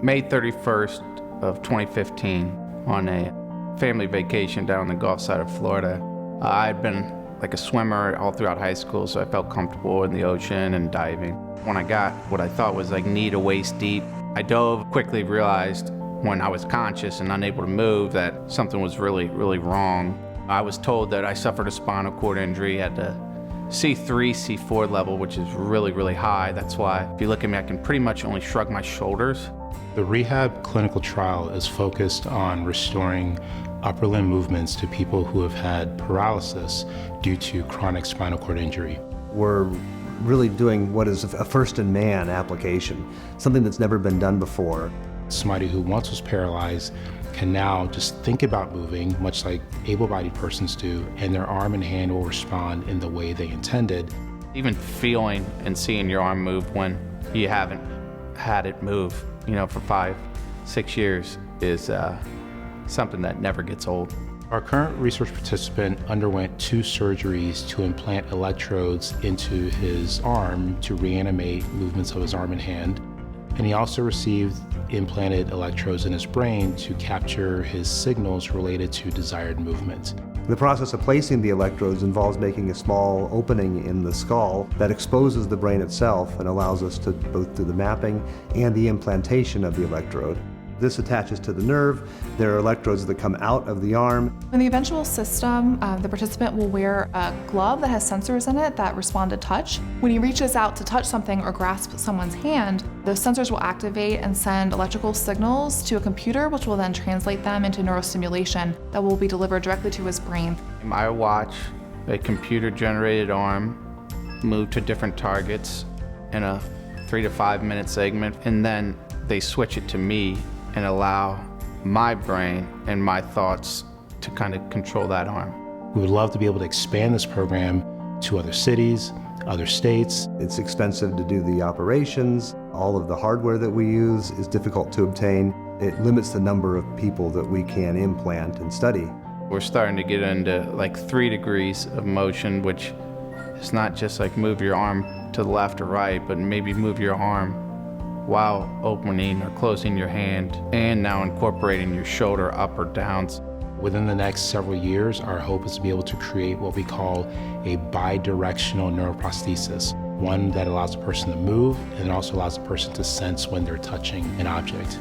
May 31st of 2015 on a family vacation down the Gulf side of Florida. I'd been like a swimmer all throughout high school, so I felt comfortable in the ocean and diving. When I got what I thought was like knee to waist deep, I dove, quickly realized when I was conscious and unable to move that something was really, really wrong. I was told that I suffered a spinal cord injury at the C3, C4 level, which is really, really high. That's why if you look at me, I can pretty much only shrug my shoulders. The ReHAB clinical trial is focused on restoring upper limb movements to people who have had paralysis due to chronic spinal cord injury. We're really doing what is a first-in-man application, something that's never been done before. Somebody who once was paralyzed can now just think about moving, much like able-bodied persons do, and their arm and hand will respond in the way they intended. Even feeling and seeing your arm move when you haven't had it move, for 5-6 years is something that never gets old. Our current research participant underwent 2 surgeries to implant electrodes into his arm to reanimate movements of his arm and hand. And he also received implanted electrodes in his brain to capture his signals related to desired movement. The process of placing the electrodes involves making a small opening in the skull that exposes the brain itself and allows us to both do the mapping and the implantation of the electrode. This attaches to the nerve. There are electrodes that come out of the arm. In the eventual system, the participant will wear a glove that has sensors in it that respond to touch. When he reaches out to touch something or grasp someone's hand, those sensors will activate and send electrical signals to a computer, which will then translate them into neurostimulation that will be delivered directly to his brain. I watch a computer-generated arm move to different targets in a 3 to 5 minute segment, and then they switch it to me and allow my brain and my thoughts to kind of control that arm. We would love to be able to expand this program to other cities, other states. It's expensive to do the operations. All of the hardware that we use is difficult to obtain. It limits the number of people that we can implant and study. We're starting to get into like 3 degrees of motion, which is not just like move your arm to the left or right, but maybe move your arm while opening or closing your hand, and now incorporating your shoulder up or down. Within the next several years, our hope is to be able to create what we call a bidirectional neuroprosthesis, one that allows the person to move and also allows the person to sense when they're touching an object.